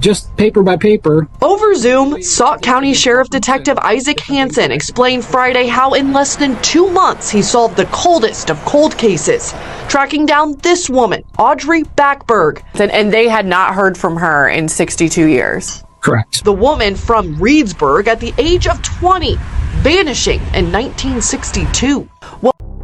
just paper by paper. Over Zoom, Sauk County Sheriff Detective Isaac Hansen explained Friday how in less than 2 months he solved the coldest of cold cases, tracking down this woman, Audrey Backeberg. And they had not heard from her in 62 years. Correct. The woman from Reedsburg at the age of 20, vanishing in 1962.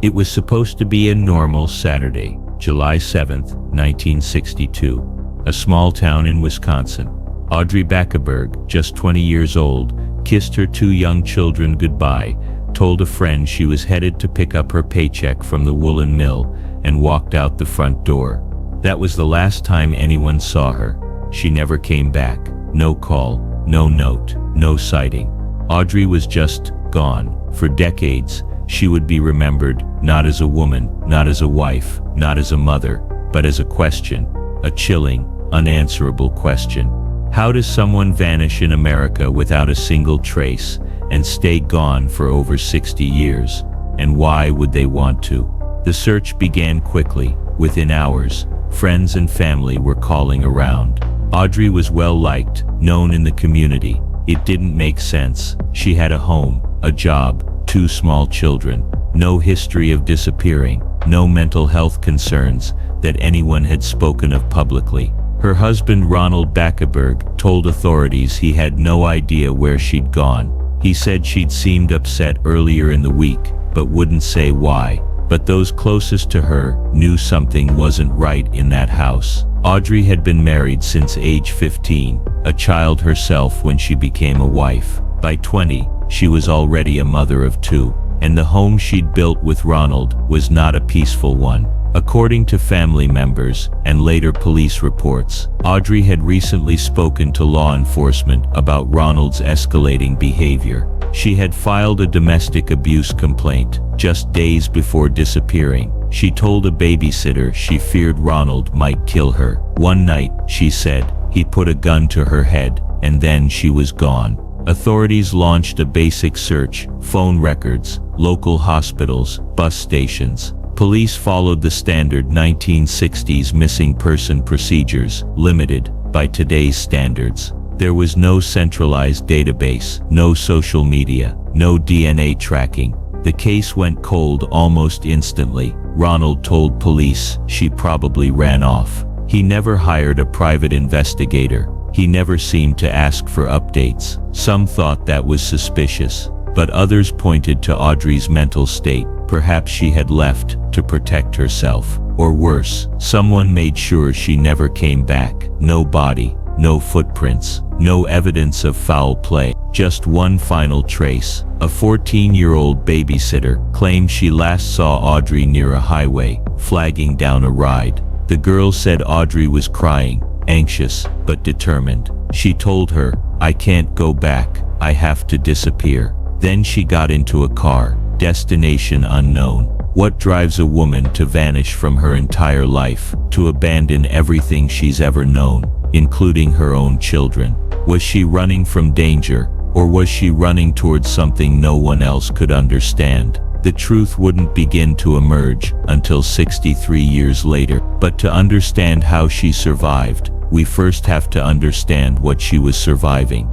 It was supposed to be a normal Saturday, July 7th, 1962, a small town in Wisconsin. Audrey Backeberg, just 20 years old, kissed her 2 young children goodbye, told a friend she was headed to pick up her paycheck from the woolen mill, and walked out the front door. That was the last time anyone saw her. She never came back. No call, no note, no sighting. Audrey was just gone. For decades, she would be remembered not as a woman, not as a wife, not as a mother, but as a question, a chilling, unanswerable question. How does someone vanish in America without a single trace and stay gone for over 60 years? And why would they want to? The search began quickly. Within hours, friends and family were calling around. Audrey was well liked, known in the community. It didn't make sense. She had a home, a job, 2 small children, no history of disappearing, no mental health concerns that anyone had spoken of publicly. Her husband, Ronald Backeberg, told authorities he had no idea where she'd gone. He said she'd seemed upset earlier in the week, but wouldn't say why. But those closest to her knew something wasn't right in that house. Audrey had been married since age 15, a child herself when she became a wife. By 20, she was already a mother of 2, and the home she'd built with Ronald was not a peaceful one. According to family members and later police reports, Audrey had recently spoken to law enforcement about Ronald's escalating behavior. She had filed a domestic abuse complaint just days before disappearing. She told a babysitter she feared Ronald might kill her. One night, she said, he put a gun to her head, and then she was gone. Authorities launched a basic search, phone records, local hospitals, bus stations. Police followed the standard 1960s missing person procedures, limited by today's standards. There was no centralized database, no social media, no DNA tracking. The case went cold almost instantly. Ronald told police she probably ran off. He never hired a private investigator. He never seemed to ask for updates. Some thought that was suspicious, but others pointed to Audrey's mental state. Perhaps she had left to protect herself. Or worse, someone made sure she never came back. No body, no footprints, no evidence of foul play. Just one final trace. A 14-year-old babysitter claimed she last saw Audrey near a highway, flagging down a ride. The girl said Audrey was crying, anxious, but determined. She told her, "I can't go back, I have to disappear." Then she got into a car, destination unknown. What drives a woman to vanish from her entire life, to abandon everything she's ever known, including her own children? Was she running from danger, or was she running towards something no one else could understand? The truth wouldn't begin to emerge until 63 years later. But to understand how she survived, we first have to understand what she was surviving.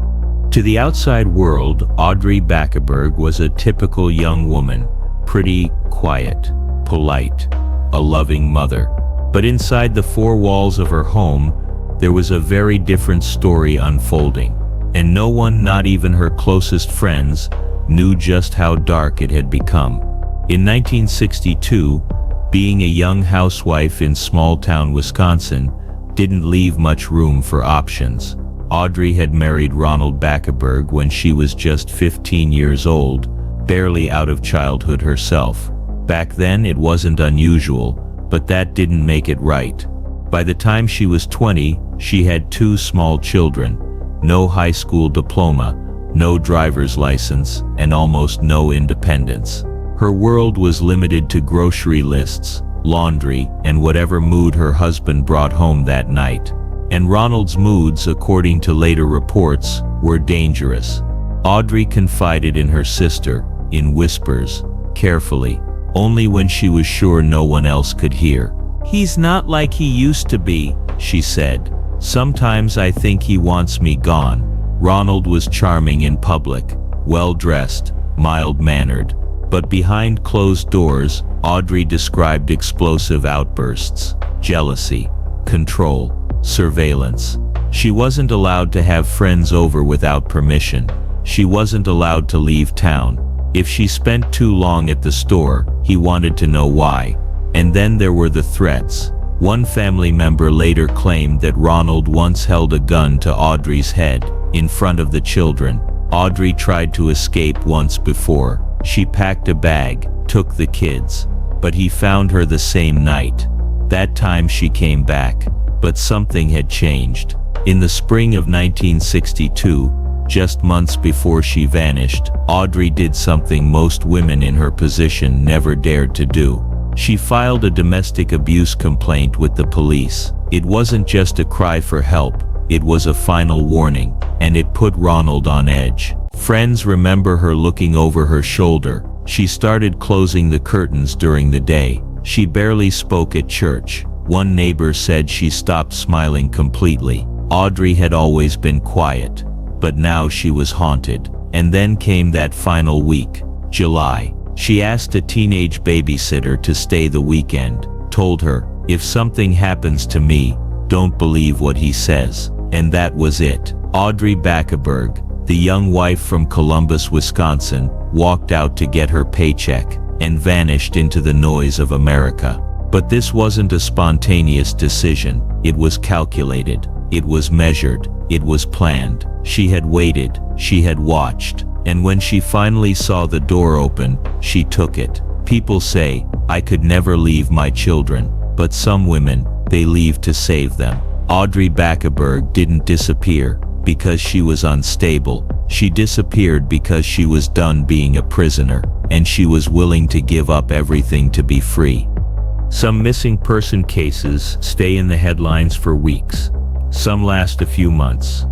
To the outside world, Audrey Backeberg was a typical young woman, pretty, quiet, polite, a loving mother. But inside the 4 walls of her home, there was a very different story unfolding. And no one, not even her closest friends, knew just how dark it had become. In 1962, being a young housewife in small-town Wisconsin didn't leave much room for options. Audrey had married Ronald Backeberg when she was just 15 years old, barely out of childhood herself. Back then it wasn't unusual, but that didn't make it right. By the time she was 20, she had 2 small children, no high school diploma, no driver's license, and almost no independence. Her world was limited to grocery lists, laundry, and whatever mood her husband brought home that night. And Ronald's moods, according to later reports, were dangerous. Audrey confided in her sister, in whispers, carefully, only when she was sure no one else could hear. "He's not like he used to be," she said. Sometimes I think he wants me gone. Ronald was charming in public, well-dressed, mild-mannered. But behind closed doors, Audrey described explosive outbursts, jealousy, control, surveillance. She wasn't allowed to have friends over without permission. She wasn't allowed to leave town. If she spent too long at the store, he wanted to know why. And then there were the threats. One family member later claimed that Ronald once held a gun to Audrey's head, in front of the children. Audrey tried to escape once before. She packed a bag, took the kids. But he found her the same night. That time she came back. But something had changed. In the spring of 1962, just months before she vanished, Audrey did something most women in her position never dared to do. She filed a domestic abuse complaint with the police. It wasn't just a cry for help, it was a final warning, and it put Ronald on edge. Friends remember her looking over her shoulder. She started closing the curtains during the day. She barely spoke at church. One neighbor said she stopped smiling completely. Audrey had always been quiet, but now she was haunted. And then came that final week, July. She asked a teenage babysitter to stay the weekend, told her, "If something happens to me, don't believe what he says." And that was it. Audrey Backeberg, the young wife from Columbus, Wisconsin, walked out to get her paycheck and vanished into the noise of America. But this wasn't a spontaneous decision. It was calculated. It was measured. It was planned. She had waited. She had watched. And when she finally saw the door open, she took it. People say, "I could never leave my children." But some women, they leave to save them. Audrey Backeberg didn't disappear because she was unstable. She disappeared because she was done being a prisoner, and she was willing to give up everything to be free. Some missing person cases stay in the headlines for weeks. Some last a few months.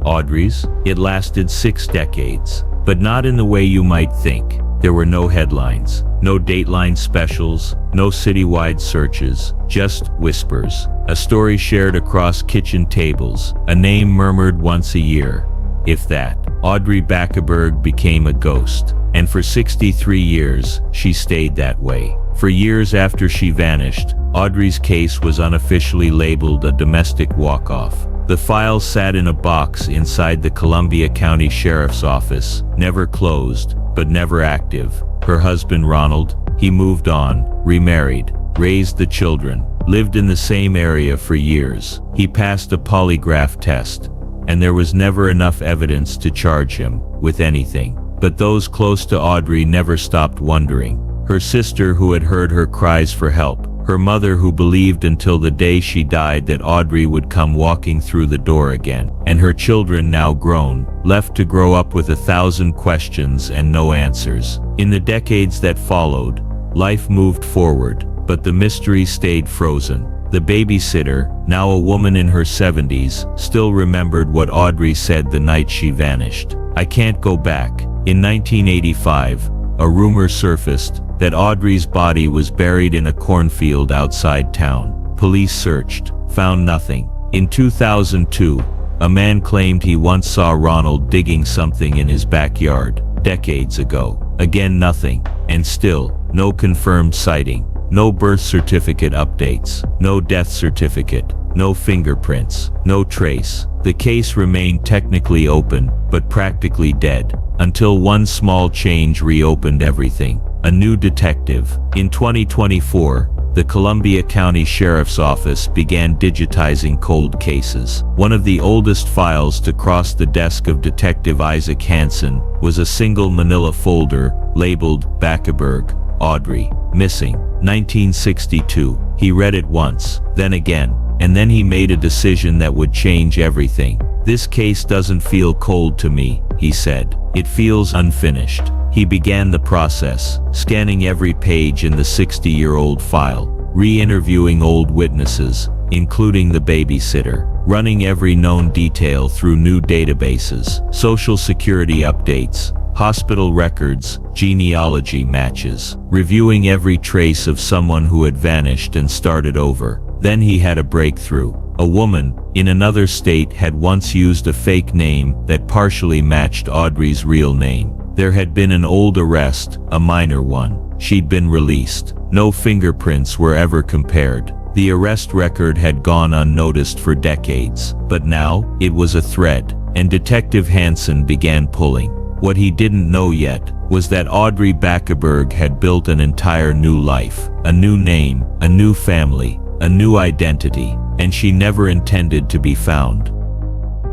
Audrey's, it lasted 6 decades. But not in the way you might think. There were no headlines, no Dateline specials, no citywide searches, just whispers. A story shared across kitchen tables, a name murmured once a year. If that. Audrey Backeberg became a ghost. And for 63 years, she stayed that way. For years after she vanished, Audrey's case was unofficially labeled a domestic walk-off. The file sat in a box inside the Columbia County Sheriff's Office, never closed, but never active. Her husband Ronald, he moved on, remarried, raised the children, lived in the same area for years. He passed a polygraph test, and there was never enough evidence to charge him with anything. But those close to Audrey never stopped wondering. Her sister who had heard her cries for help, her mother who believed until the day she died that Audrey would come walking through the door again, and her children now grown, left to grow up with 1,000 questions and no answers. In the decades that followed, life moved forward, but the mystery stayed frozen. The babysitter, now a woman in her 70s, still remembered what Audrey said the night she vanished. "I can't go back." In 1985, a rumor surfaced that Audrey's body was buried in a cornfield outside town. Police searched, found nothing. In 2002, a man claimed he once saw Ronald digging something in his backyard, decades ago. Again nothing, and still, no confirmed sighting. No birth certificate updates, no death certificate, no fingerprints, no trace. The case remained technically open, but practically dead, until one small change reopened everything. A new detective. In 2024, the Columbia County Sheriff's Office began digitizing cold cases. One of the oldest files to cross the desk of Detective Isaac Hansen was a single manila folder labeled Backeberg, Audrey, missing, 1962. He read it once, then again, and then he made a decision that would change everything. "This case doesn't feel cold to me," he said. "It feels unfinished." He began the process, scanning every page in the 60-year-old file, re-interviewing old witnesses, including the babysitter, running every known detail through new databases, Social Security updates, hospital records, genealogy matches, reviewing every trace of someone who had vanished and started over. Then he had a breakthrough. A woman, in another state had once used a fake name that partially matched Audrey's real name. There had been an old arrest, a minor one. She'd been released. No fingerprints were ever compared. The arrest record had gone unnoticed for decades, but now it was a thread, and Detective Hansen began pulling. What he didn't know yet was that Audrey Backeberg had built an entire new life, a new name, a new family, a new identity, and she never intended to be found.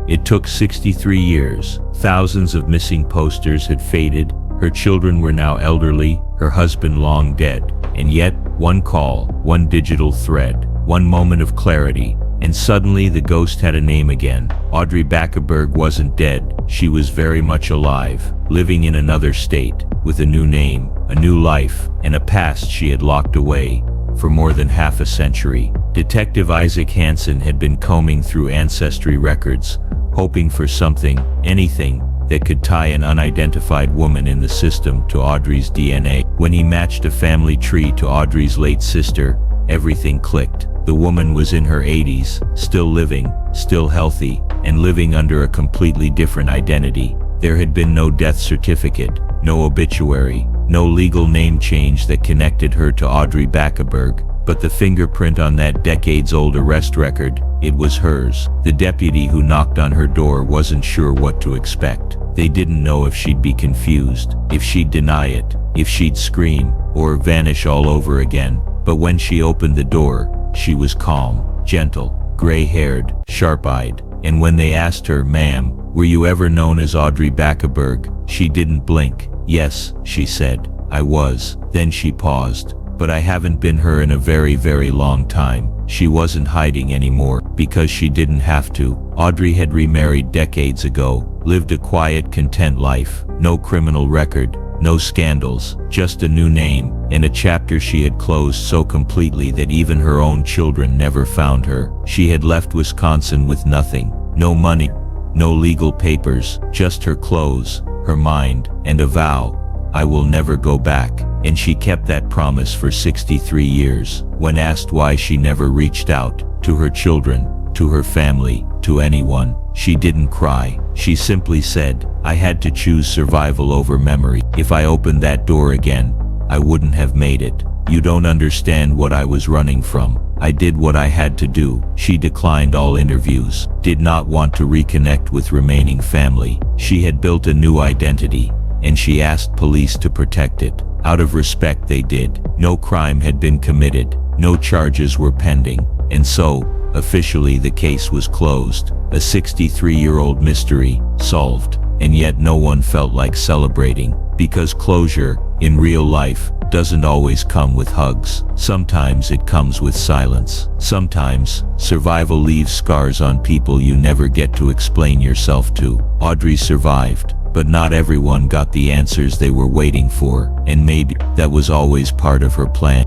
It took 63 years. Thousands of missing posters had faded. Her children were now elderly, her husband long dead, and yet one call, one digital thread, one moment of clarity, and suddenly the ghost had a name again. Audrey Backeberg wasn't dead. She was very much alive, living in another state, with a new name, a new life, and a past she had locked away for more than half a century. Detective Isaac Hansen had been combing through ancestry records, hoping for something, anything, that could tie an unidentified woman in the system to Audrey's DNA. When he matched a family tree to Audrey's late sister, everything clicked. The woman was in her 80s, still living, still healthy, and living under a completely different identity. There had been no death certificate, no obituary, no legal name change that connected her to Audrey Backeberg, but the fingerprint on that decades-old arrest record, it was hers. The deputy who knocked on her door wasn't sure what to expect. They didn't know if she'd be confused, if she'd deny it, if she'd scream, or vanish all over again. But when she opened the door, she was calm, gentle, gray-haired, sharp-eyed, and when they asked her, "Ma'am, were you ever known as Audrey Backeberg?" she didn't blink. "Yes," she said, "I was." Then she paused. "But I haven't been her in a very, very long time." She wasn't hiding anymore, because she didn't have to. Audrey had remarried decades ago, lived a quiet, content life, no criminal record, no scandals, just a new name, and a chapter she had closed so completely that even her own children never found her. She had left Wisconsin with nothing, no money, no legal papers, just her clothes, her mind, and a vow: "I will never go back." And she kept that promise for 63 years. When asked why she never reached out, to her children, to her family, to anyone, she didn't cry. She simply said, "I had to choose survival over memory. If I opened that door again, I wouldn't have made it. You don't understand what I was running from. I did what I had to do." She declined all interviews, did not want to reconnect with remaining family. She had built a new identity, and she asked police to protect it. Out of respect they did. No crime had been committed, no charges were pending, and so, officially the case was closed. A 63-year-old mystery, solved, and yet no one felt like celebrating, because closure, in real life, doesn't always come with hugs. Sometimes it comes with silence. Sometimes, survival leaves scars on people you never get to explain yourself to. Audrey survived, but not everyone got the answers they were waiting for, and maybe that was always part of her plan.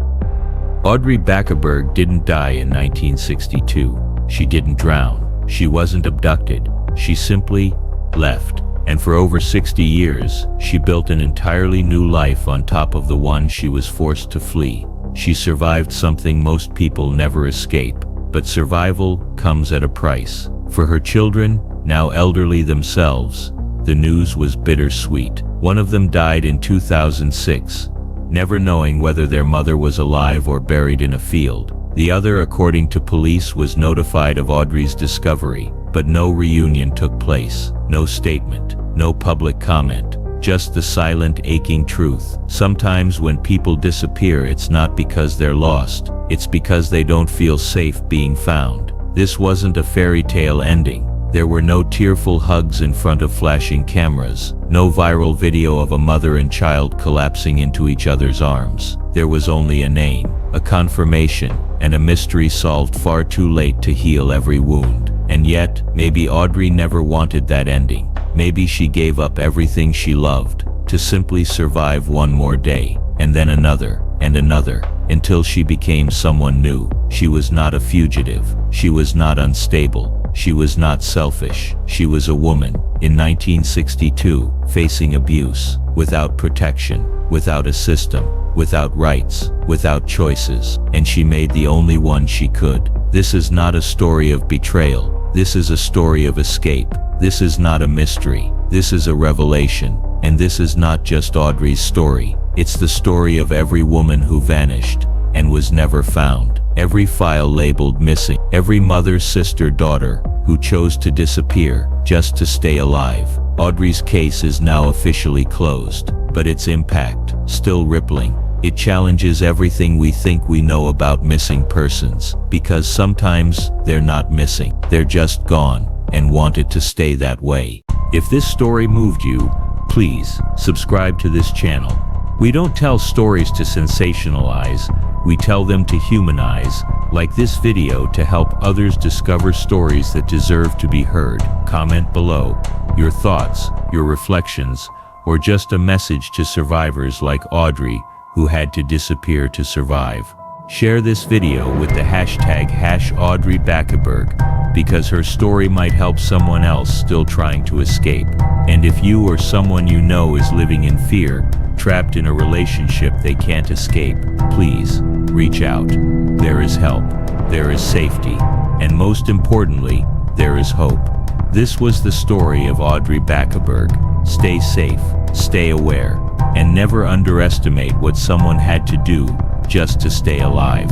Audrey Backeberg didn't die in 1962. She didn't drown. She wasn't abducted. She simply left. And for over 60 years, she built an entirely new life on top of the one she was forced to flee. She survived something most people never escape, but survival comes at a price. For her children, now elderly themselves, the news was bittersweet. One of them died in 2006, never knowing whether their mother was alive or buried in a field. The other, according to police, was notified of Audrey's discovery, but no reunion took place, no statement, no public comment, just the silent, aching truth. Sometimes when people disappear, it's not because they're lost, it's because they don't feel safe being found. This wasn't a fairy tale ending. There were no tearful hugs in front of flashing cameras, no viral video of a mother and child collapsing into each other's arms. There was only a name, a confirmation, and a mystery solved far too late to heal every wound. And yet, maybe Audrey never wanted that ending. Maybe she gave up everything she loved to simply survive one more day, and then another, and another, until she became someone new. She was not a fugitive. She was not unstable. She was not selfish. She was a woman, in 1962, facing abuse, without protection, without a system, without rights, without choices, and she made the only one she could. This is not a story of betrayal. This is a story of escape. This is not a mystery. This is a revelation. And this is not just Audrey's story. It's the story of every woman who vanished and was never found. Every file labeled missing. Every mother, sister, daughter who chose to disappear just to stay alive. Audrey's case is now officially closed, but its impact still rippling. It challenges everything we think we know about missing persons, because sometimes they're not missing. They're just gone and wanted to stay that way. If this story moved you, please subscribe to this channel. We don't tell stories to sensationalize, we tell them to humanize. Like this video to help others discover stories that deserve to be heard. Comment below your thoughts, your reflections, or just a message to survivors like Audrey, who had to disappear to survive. Share this video with the hashtag #Audrey Backeberg, because her story might help someone else still trying to escape. And if you or someone you know is living in fear, trapped in a relationship they can't escape, please reach out. There is help, there is safety, and most importantly, there is hope. This was the story of Audrey Backeberg. Stay safe, stay aware, and never underestimate what someone had to do just to stay alive.